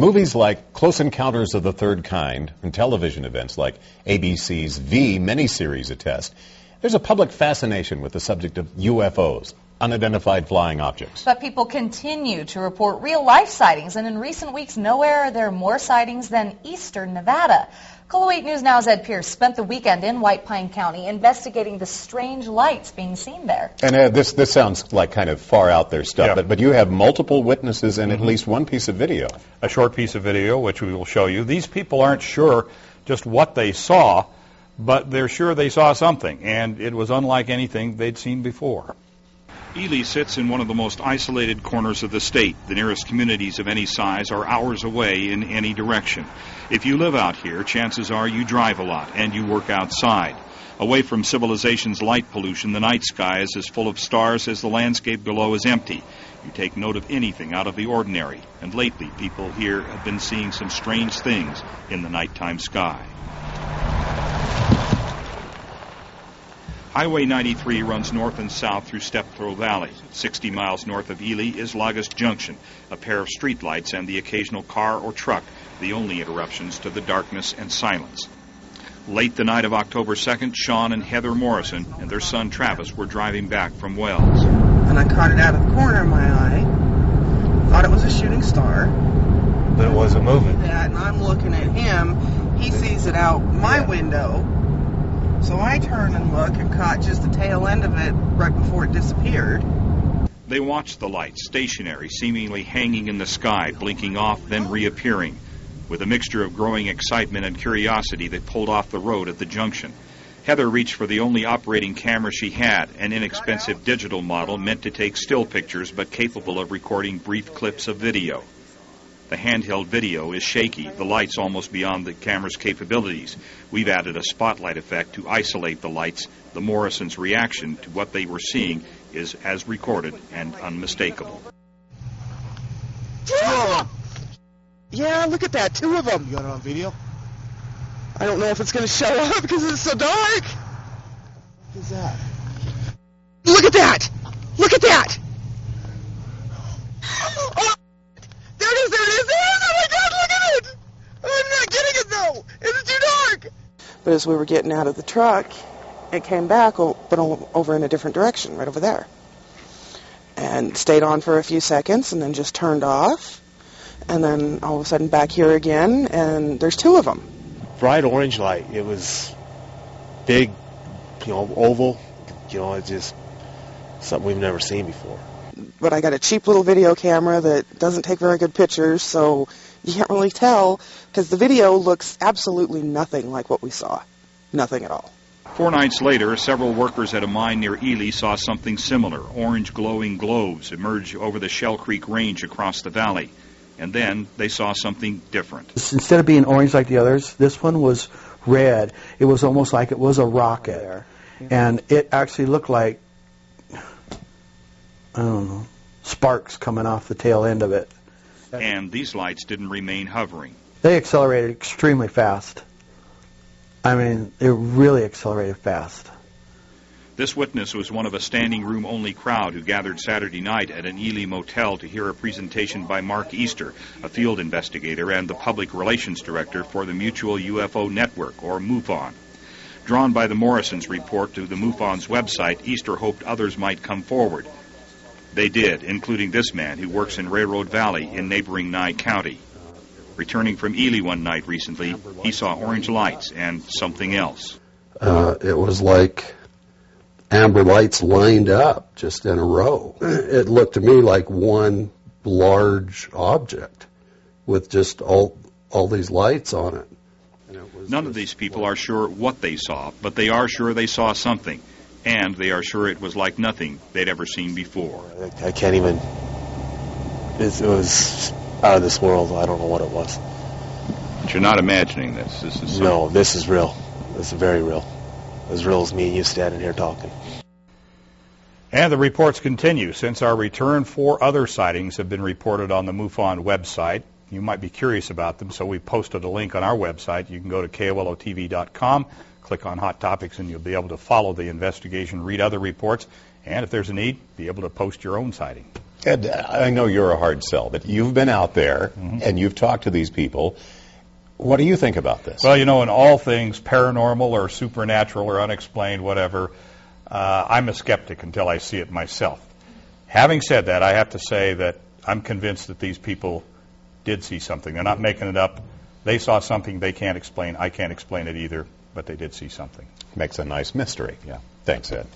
Movies like Close Encounters of the Third Kind and television events like ABC's V miniseries attest, there's a public fascination with the subject of UFOs, unidentified flying objects. But people continue to report real-life sightings, and in recent weeks, nowhere are there more sightings than eastern Nevada. KOLO 8 News Now's Ed Pierce spent the weekend in White Pine County investigating the strange lights being seen there. And Ed, this sounds like kind of far out there stuff, Yeah. but you have multiple witnesses and at least one piece of video. A short piece of video, which we will show you. These people aren't sure just what they saw, but they're sure they saw something, and it was unlike anything they'd seen before. Ely sits in one of the most isolated corners of the state. The nearest communities of any size are hours away in any direction. If you live out here, chances are you drive a lot and you work outside. Away from civilization's light pollution, the night sky is as full of stars as the landscape below is empty. You take note of anything out of the ordinary, and lately people here have been seeing some strange things in the nighttime sky. Highway 93 runs north and south through Steptoe Valley. 60 miles north of Ely is Lagos Junction, a pair of streetlights and the occasional car or truck, the only interruptions to the darkness and silence. Late the night of October 2nd, Sean and Heather Morrison and their son Travis were driving back from Wells. And I caught it out of the corner of my eye, thought it was a shooting star. But it wasn't moving. And I'm looking at him, he sees it out my window. So I turned and looked and caught just the tail end of it right before it disappeared. They watched the lights, stationary, seemingly hanging in the sky, blinking off, then reappearing. With a mixture of growing excitement and curiosity, they pulled off the road at the junction. Heather reached for the only operating camera she had, an inexpensive digital model meant to take still pictures but capable of recording brief clips of video. The handheld video is shaky, the lights almost beyond the camera's capabilities. We've added a spotlight effect to isolate the lights. The Morrisons' reaction to what they were seeing is as recorded and unmistakable. Two of them! Yeah, look at that, two of them. You got it on video? I don't know if it's going to show up because it's so dark. What is that? Look at that! Look at that! Oh! There it is, there it is, there it is! Oh my God, look at it! I'm not getting it though! It's too dark! But as we were getting out of the truck, it came back, but over in a different direction, right over there. And stayed on for a few seconds and then just turned off. And then all of a sudden back here again, and there's two of them. Bright orange light. It was big, oval. It's just something we've never seen before. But I got a cheap little video camera that doesn't take very good pictures, so you can't really tell, because the video looks absolutely nothing like what we saw. Nothing at all. 4 nights later, several workers at a mine near Ely saw something similar. Orange glowing globes emerge over the Shell Creek Range across the valley. And then they saw something different. Instead of being orange like the others, this one was red. It was almost like it was a rocket. And it actually looked like, I don't know, sparks coming off the tail end of it. And these lights didn't remain hovering. They accelerated extremely fast. I mean, they really accelerated fast. This witness was one of a standing room only crowd who gathered Saturday night at an Ely motel to hear a presentation by Mark Easter, a field investigator and the public relations director for the Mutual UFO Network, or MUFON. Drawn by the Morrisons' report to the MUFON's website, Easter hoped others might come forward. They did, including this man who works in Railroad Valley in neighboring Nye County. Returning from Ely one night recently, he saw orange lights and something else. It was like amber lights lined up just in a row. It looked to me like one large object with just all these lights on it. None of these people are sure what they saw, but they are sure they saw something, and they are sure it was like nothing they'd ever seen before. I can't even... It was out of this world. I don't know what it was. But you're not imagining this. This is No, this is real. This is very real. As real as me and you standing here talking. And the reports continue. Since our return, 4 other sightings have been reported on the MUFON website. You might be curious about them, so we posted a link on our website. You can go to KOLOTV.com, click on Hot Topics, and you'll be able to follow the investigation, read other reports, and if there's a need, be able to post your own sighting. Ed, I know you're a hard sell, but you've been out there and you've talked to these people. What do you think about this? Well, you know, in all things paranormal or supernatural or unexplained, whatever, I'm a skeptic until I see it myself. Having said that, I have to say that I'm convinced that these people did see something. They're not making it up. They saw something they can't explain. I can't explain it either, but they did see something. Makes a nice mystery. Yeah. Thanks, Ed.